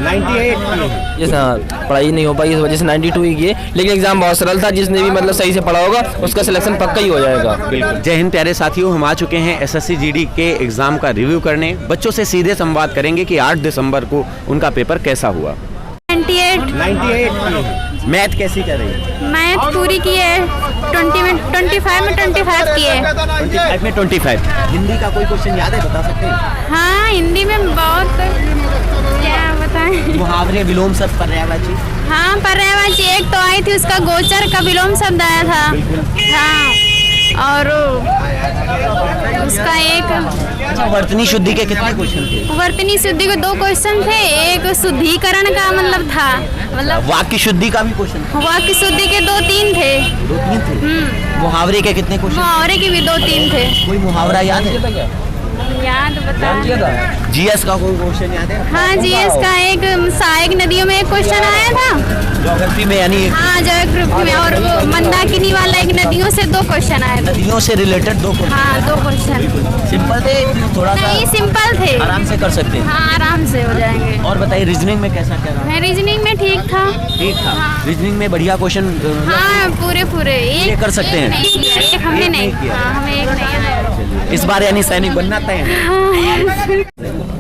98 जैसे हाँ, पढ़ाई नहीं हो पाई इस वजह से 92 ही किए, लेकिन एग्जाम बहुत सरल था। जिसने भी मतलब सही से पढ़ा होगा उसका सिलेक्शन पक्का ही हो जाएगा। बिल्कुल। जय हिंद प्यारे साथियों, हम आ चुके हैं एसएससी जीडी के एग्जाम का रिव्यू करने। बच्चों से सीधे संवाद करेंगे कि 8 दिसंबर को उनका पेपर कैसा हुआ। 98 मैथ कैसी कर रही है? मैथ पूरी की है, 25 में 25 की है। 25 में 25। हिंदी का कोई क्वेश्चन याद है, बता सकते हैं? हाँ, हिंदी में बहुत, क्या बताएं। मुहावरे, विलोम शब्द, पर्यायवाची। हाँ, पर्यायवाची एक तो आई थी, उसका गोचर का विलोम शब्द आया था। हाँ, और उसका एक अच्छा, वर्तनी शुद्धि के कितने क्वेश्चन थे? वर्तनी शुद्धि के 2 क्वेश्चन थे। एक शुद्धिकरण का मतलब था, मतलब वाक्य शुद्धि का भी क्वेश्चन? वाक्य शुद्धि के 2-3 थे। 2-3 थे। मुहावरे के कितने क्वेश्चन? मुहावरे के भी 2-3 थे। कोई मुहावरा याद है? याद बता। जीएस का कोई क्वेश्चन याद है? हाँ, जीएस का एक सहायक नदियों में एक क्वेश्चन आया था। ज्योग्राफी में यानी हाँ, ज्योग्राफी में। और वो मंदाकिनी वाला एक नदियों से 2 क्वेश्चन आए थे। नदियों से रिलेटेड 2 क्वेश्चन। हाँ, 2 क्वेश्चन। सिंपल थे, थोड़ा सा नहीं, सिंपल थे, आराम से कर सकते हैं। हाँ, आराम से हो जाएंगे। और बताइए रीजनिंग में कैसा क्या रहा? रीजनिंग में ठीक था। ठीक था। हाँ। रीजनिंग में बढ़िया क्वेश्चन। हाँ, पूरे ये कर सकते हैं। एक हमने नहीं किया। हाँ, हमें एक नहीं आया। इस बार यानी सैनिक बनना तय है।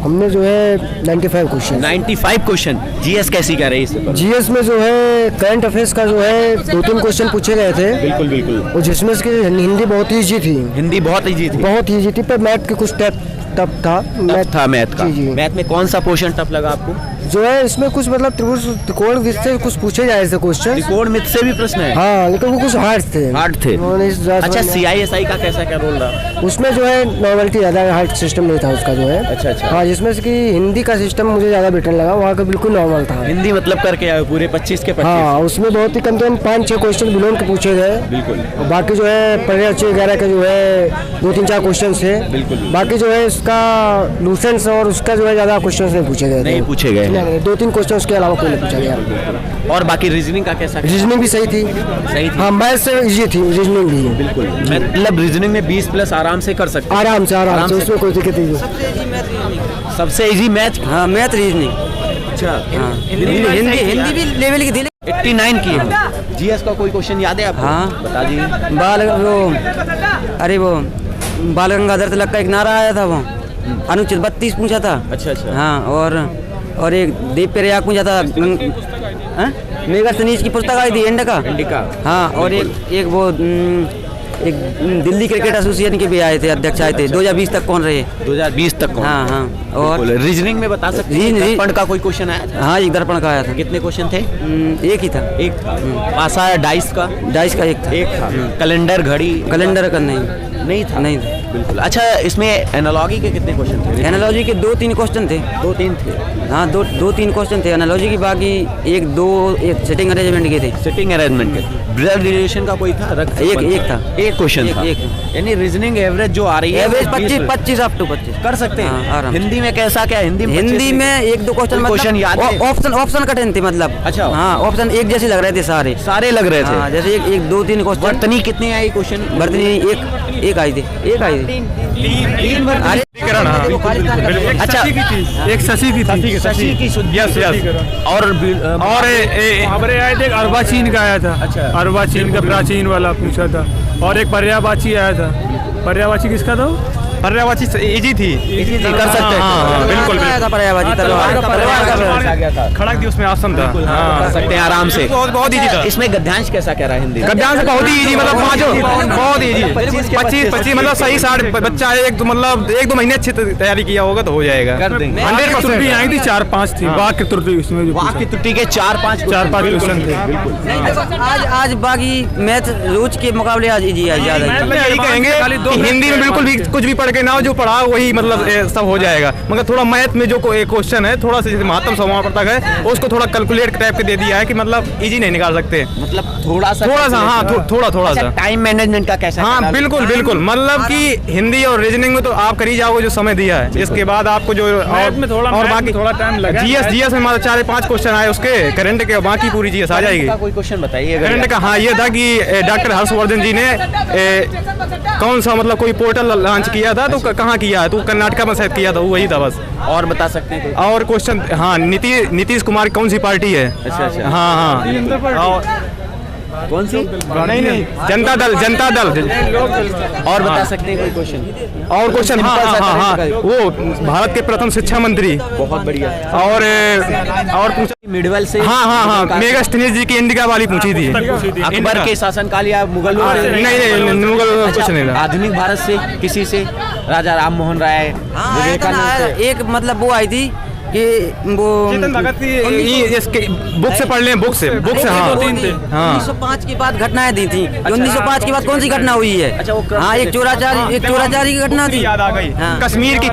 हमने जो है 95 क्वेश्चन। 95 क्वेश्चन। जीएस कैसी क्या रही? जीएस में जो है करंट अफेयर्स का जो है 2-3 क्वेश्चन पूछे गए थे। बिल्कुल बिल्कुल। और जिसमें से हिंदी बहुत ईजी थी। हिंदी बहुत ईजी थी। बहुत ईजी थी, पर मैथ के कुछ टफ था। मैथ का। जी, जी। मैथ में कौन सा पोर्शन टफ लगा आपको? जो है इसमें कुछ मतलब त्रिकोण विध से कुछ पूछे जाए थे क्वेश्चन। त्रिकोण मिथ से भी प्रश्न है? हाँ, लेकिन वो कुछ हार्ड थे। अच्छा, सीआईएसआई का कैसा क्या रोल रहा? उसमें जो है नॉर्मलिटी ज्यादा, हार्ड सिस्टम नहीं था उसका जो है। अच्छा। हाँ, जिसमें से कि हिंदी का सिस्टम मुझे ज्यादा बेटर लगा, वहाँ का बिल्कुल नॉर्मल था। हिंदी मतलब करके आए पूरे 25 के 25? हाँ, उसमें बहुत ही कम से कम 5-6 क्वेश्चन विलोम के पूछे गए। बिल्कुल। बाकी जो है पर्यायवाची वगैरह के जो है 2-3-4 क्वेश्चन थे। बिल्कुल। बाकी जो है इसका लूसेंस और उसका जो है ज्यादा क्वेश्चन नहीं पूछे गए। नहीं पूछे गए। 2-3 क्वेश्चन के अलावा कोई नहीं पूछा गया। और बाकी रीजनिंग का कैसा? रीजनिंग भी सही थी। सही थी। हाँ, मैथ से इजी थी रीजनिंग भी। बिल्कुल। मतलब रीजनिंग में 20+ आराम से कर सकते हैं। आराम से उसमें कोई दिक्कत नहीं। सबसे इजी मैथ? हाँ, मैथ रीजनिंग। अच्छा। हिंदी भी लेवल की थी। 89 की है। जीएस का कोई क्वेश्चन याद है आपको? हाँ। बता दीजिए। वो बाल गंगाधर तिलक का एक नारा आया था, वो अनुच्छेद 32 पूछा था। अच्छा। हाँ, और एक देव प्रयाग पूछा था। मेगा सनीच की पुस्तक आई थी, इंडिका। हाँ, और एक वो एक दिल्ली क्रिकेट एसोसिएशन के भी आए थे, अध्यक्ष आए थे। 2020 तक कौन रहे? 2020 तक कौन? हाँ। और रीजनिंग में बता सकते हैं? दर्पण का कोई क्वेश्चन आया था? हाँ, एक दर्पण का आया था। कितने क्वेश्चन थे? एक ही था। एक था। पासा है डाइस का? डाइस का एक था। कैलेंडर घड़ी? कैलेंडर का नहीं था। बिल्कुल। अच्छा, इसमें एनालॉजी के कितने क्वेश्चन थे? एनालॉजी के 2-3 क्वेश्चन थे। 2-3 थे। हाँ, 2-3 क्वेश्चन थे एनालॉजी की। बाकी एक सिटिंग अरेंजमेंट के थे। सिटिंग अरेंजमेंट के। ब्लड रिलेशन का कोई था? एक था। एक क्वेश्चन था। यानी रीजनिंग एवरेज जो आ रही है एवरेज 25 अप टू 25 कर सकते हैं। हाँ, आराम। हिंदी में कैसा क्या? हिंदी में 1-2 क्वेश्चन याद है? ऑप्शन कठिन थे मतलब। अच्छा। हाँ, ऑप्शन एक जैसे लग रहे थे, सारे लग रहे थे। हाँ, जैसे एक 2-3 क्वेश्चन। वर्तनी कितने आई क्वेश्चन? वर्तनी एक आई थी। 3 वर्तनी। अच्छा, एक शशि की थी। शशि की शुद्धि। यस। और हमारे आए थे, अर्वाचीन का आया था। अच्छा। अर्वाचीन का प्राचीन वाला पूछा था। और एक पर्यायवाची आया था। पर्यायवाची किसका था? पर्यायवाची इजी थी। कर सकते हैं। बिल्कुल। खड़क दी उसमें आसन था। कर सकते हैं आराम से। बहुत इजी था। इसमें गद्यांश कैसा कह रहा है? हिंदी गद्यांश बहुत ही इजी, मतलब बहुत इजी। 25 मतलब सही 60 बच्चा मतलब 1-2 महीने अच्छी तैयारी किया होगा तो हो जाएगा। 100% आई थी। 4-5 थी। वाक्य त्रुटि उसमें वाक्य त्रुटि के 4-5 क्वेश्चन थे। आज बाकी मैथ रोज के मुकाबले आज इजी है ज्यादा। यही कहेंगे हिंदी में बिल्कुल भी कुछ भी के ना जो पढ़ा वही मतलब सब हो जाएगा, मगर थोड़ा मैथ में जो क्वेश्चन है थोड़ा सा जैसे महत्तम समापवर्तक है उसको थोड़ा कैलकुलेट टाइप के दे दिया है कि मतलब इजी नहीं निकाल सकते, मतलब थोड़ा सा हाँ थोड़ा सा टाइम मैनेजमेंट का कैसा? हाँ बिल्कुल मतलब कि हिंदी और रीजनिंग में तो आप कर ही जाओगे जो समय दिया है, इसके बाद आपको जो और बाकी थोड़ा टाइम लगा। जीएस में हमारे 4-5 क्वेश्चन आए उसके करंट के, बाकी पूरी जीएस आ जाएगी। कोई क्वेश्चन बताइए करंट का। हाँ, ये था कि डॉक्टर हर्षवर्धन जी ने कौन सा मतलब कोई पोर्टल लॉन्च किया था तो कहाँ किया है, तो कर्नाटक में शायद किया था, वही था बस। और बता सकते हैं? और क्वेश्चन हाँ नीतीश कुमार कौन सी पार्टी है? अच्छा अच्छा। हाँ हाँ और कौन सी? नहीं जनता दल और बता सकते हैं कोई क्वेश्चन? और क्वेश्चन हाँ Simple सा हाँ हाँ करेंगे। वो भारत के प्रथम शिक्षा मंत्री बहुत बढ़िया। और पूछा मिडवल से हाँ हाँ हाँ मेगास्थनीज जी की इंडिका वाली पूछी थी। अकबर के शासनकाल या मुगलों से? नहीं मुगल कुछ नहीं था। आधुनिक भारत से किसी से? राजा राम मोहन राय, विवेकानंद से? एक मतलब वो आई थी कि वो चेतन भगत की इसके बुक से पढ़ लें बुक से हाँ 1905 की बात घटनाएं दी थी। 1905 की बात कौन सी घटना हुई है? अच्छा, वो हाँ एक चोराचारी की घटना थी। याद आ गई। हाँ। कश्मीर की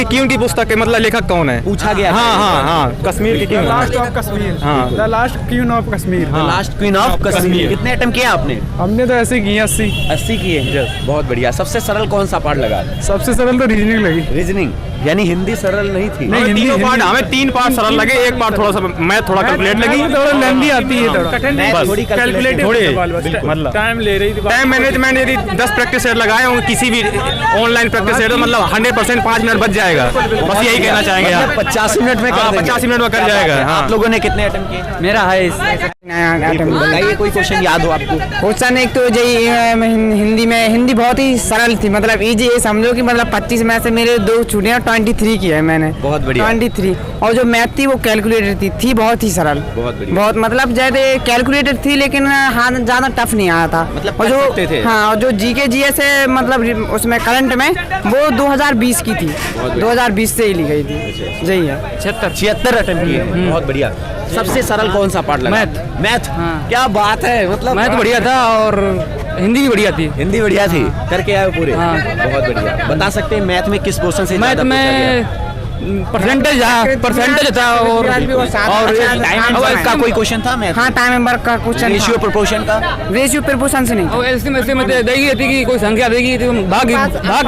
क्यून की पुस्तक है, मतलब लेखक कौन है? पूछा गया हाँ हाँ हाँ कश्मीर की क्यून। लास्ट ऑफ कश्मीर हाँ। The last queen of Kashmir. Last queen of Kashmir. कितने अटेम्प्ट किए आपने? हमने तो ऐसे किए 80। 80 किए। बहुत बढ़िया। सबसे सरल कौन सा पार्ट लगा? सबसे सरल तो रीजनिंग लगी। रीजनिंग, यानी हिंदी सरल नहीं थी? हमें तीनों पार्ट हमें 3 पार्ट सरल लगे, एक पार्ट थोड़ा सा मैथ थोड़ा कैलकुलेट लगी। थोड़ा लेंदी आती है थोड़ा। मैथ थोड़ी कैलकुलेटिव थोड़ी मतलब टाइम ले रही थी। टाइम मैनेजमेंट यदि 10 प्रैक्टिस सेट लगाए हों किसी भी ऑनलाइन प्रैक्टिस सेट, मतलब 100% 5 मिनट बच जाएगा। बस यही कहना चाहेंगे आप। 50 मिनट में कर देंगे। 85 मिनट में कर जाएगा। हाँ। आप लोगों ने कितने अटेम्प्ट किए? मेरा है बताइए कोई क्वेश्चन याद हो आपको? क्वेश्चन एक तो हिंदी बहुत ही सरल थी, मतलब इजी। ये समझो कि मतलब 25 में से मेरे 2 छुट्टियां 23 की है मैंने। बहुत बढ़िया। 23। और जो मैथ थी वो कैलकुलेटेड थी बहुत ही सरल। बहुत बढ़िया। बहुत मतलब ज्यादा कैलकुलेटेड थी, लेकिन हाँ ज्यादा टफ नहीं आया था। मतलब और कर सकते थे। हाँ, और जो जीके जीएस है मतलब उसमें करंट में वो 2020 की थी। 2020 से ही ली गई थी। यही है। 76 अटेम्प्ट किए। बहुत बढ़िया। सबसे सरल कौन सा पार्ट लगा? मैथ। क्या बात है, मतलब मैथ बढ़िया था और हिंदी भी बढ़िया थी। हिंदी बढ़िया थी। करके आए पूरे? बहुत बढ़िया। बता सकते हैं मैथ में किस क्वेश्चन से मैथ ज्यादा पूछा गया? में परसेंटेज था और टाइम का कोई क्वेश्चन था मैथ? हाँ, टाइम वर्क का क्वेश्चन। रेशियो प्रोपोर्शन का? रेशियो प्रपोर्शन से नहीं। और ऐसे में देगी थी कि कोई संख्या देगी तो भाग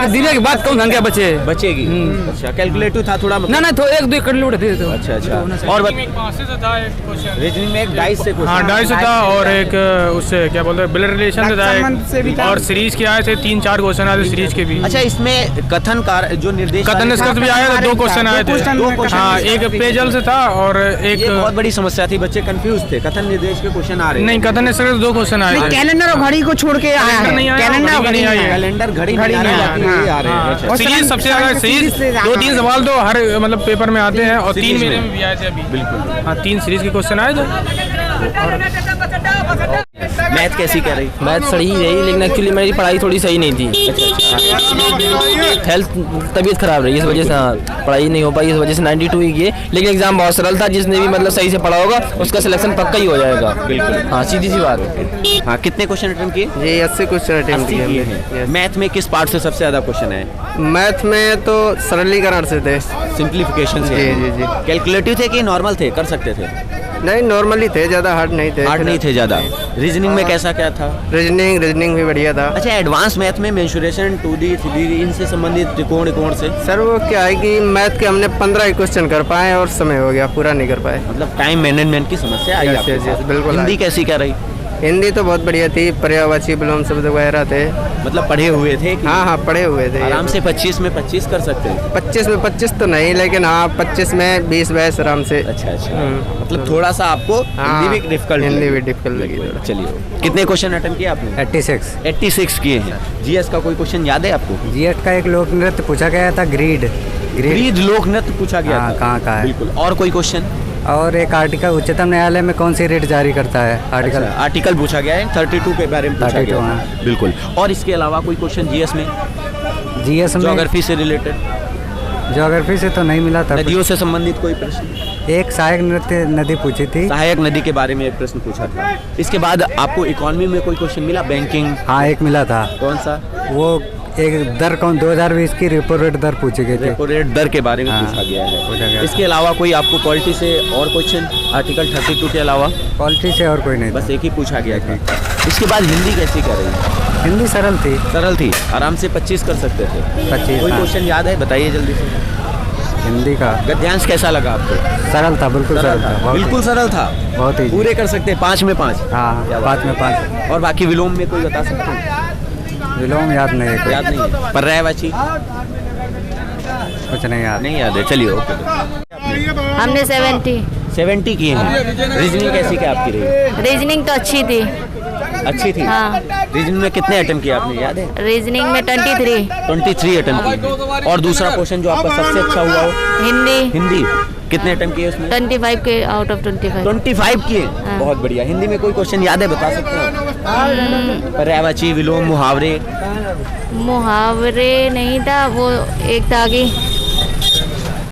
दिने के बाद कौन संख्या बचेगी। अच्छा, कैलकुलेटिव था थोड़ा मतलब? ना तो 1-2 कर लूट थे तो। अच्छा अच्छा। और रीजनिंग में एक डाइस से हाँ 250 था और एक उससे क्या बोलते हैं ब्लड रिलेशन से था और सीरीज के आए थे 3-4 क्वेश्चन आए थे सीरीज के भी। अच्छा, इसमें कथन का जो निर्देश निष्कर्ष भी आया था 2 क्वेश्चन आए थे। हाँ एक पेजल से था और एक ये बहुत बड़ी समस्या थी, बच्चे कंफ्यूज थे। कथन निर्देश के क्वेश्चन आ रहे नहीं कथन निष्कर्ष 2 क्वेश्चन आए थे। कैलेंडर और घड़ी को छोड़ के आया है। नहीं आया, कैलेंडर और घड़ी घड़ी नहीं आई है। कैलेंडर घड़ी घड़ी नहीं नहीं आ आती। रहे हैं। अच्छा। सीरीज सबसे ज्यादा सीरीज 2-3 सवाल तो हर मतलब पेपर में आते हैं और 3 मेरे में भी आए थे अभी। बिल्कुल हाँ 3 सीरीज के क्वेश्चन आए थे। मैथ कैसी कर रही? मैथ सही रही, लेकिन एक्चुअली मेरी पढ़ाई थोड़ी सही नहीं थी। हेल्थ तबीयत खराब रही, इस वजह से पढ़ाई नहीं हो पाई। इस वजह से 92 ही किए, लेकिन एग्जाम बहुत सरल था। जिसने भी मतलब सही से पढ़ा होगा उसका सिलेक्शन पक्का ही हो जाएगा। बिल्कुल हाँ, सीधी सी बात है। हाँ, कितने क्वेश्चन अटेम्प्ट किए? ये 80 क्वेश्चन अटेम्प्ट किए हैं। मैथ में किस पार्ट से सबसे ज्यादा क्वेश्चन है? मैथ में तो सरलीकरण से थे। सिंप्लीफिकेशन से? जी। कैलकुलेटिव थे कि नॉर्मल थे, कर सकते थे? नहीं नॉर्मली थे, ज़्यादा हार्ड नहीं थे। हार्ड नहीं थे ज़्यादा। रीजनिंग में कैसा क्या था? रीजनिंग भी बढ़िया था। अच्छा, एडवांस मैथ में मेंसुरेशन 2D 3D इनसे संबंधित त्रिकोण से? सर वो क्या है कि मैथ के हमने 15 ही क्वेश्चन कर पाए और समय हो गया, पूरा नहीं कर पाए। मतलब टाइम मैनेजमेंट की समस्या आई आपके यस, साथ। बिल्कुल। हिंदी कैसी क्या रही? हिंदी तो बहुत बढ़िया थी, पर्यायवाची विलोम शब्द वगैरह थे। मतलब पढ़े हुए थे कि? हाँ पढ़े हुए थे। आराम से 25 में 25 कर सकते हैं? 25 में 25 तो नहीं, लेकिन हाँ 25 में 20-22 आराम से। अच्छा। मतलब थोड़ा सा आपको हिंदी भी डिफिकल्ट? हिंदी भी डिफिकल्ट लगी थोड़ा। चलिए, कितने क्वेश्चन अटेम्प्ट किए आपने? 86 किए हैं। जीएस का कोई क्वेश्चन याद है आपको? जीएट का एक लोक नृत्य पूछा गया था, ग्रीड लोक नृत्य पूछा गया था। कहाँ का है? बिल्कुल। और कोई क्वेश्चन? और एक आर्टिकल उच्चतम न्यायालय में कौन सी रेट जारी करता है? आर्टिकल पूछा गया है। 32 के बारे में पूछा 32, गया है। हाँ। बिल्कुल। और इसके अलावा कोई क्वेश्चन जीएस में? ज्योग्राफी से रिलेटेड? ज्योग्राफी से तो नहीं मिला था। नदियों से संबंधित कोई प्रश्न? एक सहायक नृत्य नदी पूछी थी। सहायक नदी के बारे में एक प्रश्न पूछा था। इसके बाद आपको इकोनॉमी में कोई क्वेश्चन मिला? बैंकिंग? हाँ एक मिला था। कौन सा? वो एक दर कौन 2020 की रेपो रेट दर पूछी गई थी। रेपो रेट दर के बारे में पूछा गया है। इसके अलावा कोई आपको पॉलिटी से और क्वेश्चन आर्टिकल 32 के अलावा? पॉलिटी से और कोई नहीं, बस एक ही पूछा गया था। इसके बाद हिंदी कैसी कर रही? हिंदी सरल थी। सरल थी, आराम से 25 कर सकते थे। 25। कोई क्वेश्चन याद है? बताइए जल्दी से। हिंदी का गद्यांश कैसा लगा आपको? सरल था, बिल्कुल सरल था। बिल्कुल सरल था, बहुत ही पूरे कर सकते हैं 5 में 5। हाँ 5 में 5। और बाकी विलोम में कोई बता सकते हैं? विलोम याद नहीं है, याद नहीं है। पर्यायवाची कुछ नहीं याद। नहीं याद है। चलिए, ओके। आपने? हमने 70 किए हैं। रीजनिंग कैसी क्या आपकी रही? रीजनिंग तो अच्छी थी। अच्छी थी। हाँ। रीजनिंग में कितने अटेम्प्ट किए आपने, याद है? रीजनिंग में 23। 23 अटेम्प्ट किए। और दूसरा क्वेश्चन जो आपका सबसे अच्छा हुआ हो? हिंदी कितने अटेम्प्ट किए उसमें? 25 के आउट ऑफ 25। 25 किए। बहुत बढ़िया। हिंदी में कोई क्वेश्चन याद है, बता सकते हैं? पर्यायवाची, विलोम, मुहावरे? मुहावरे नहीं था, वो एक था कि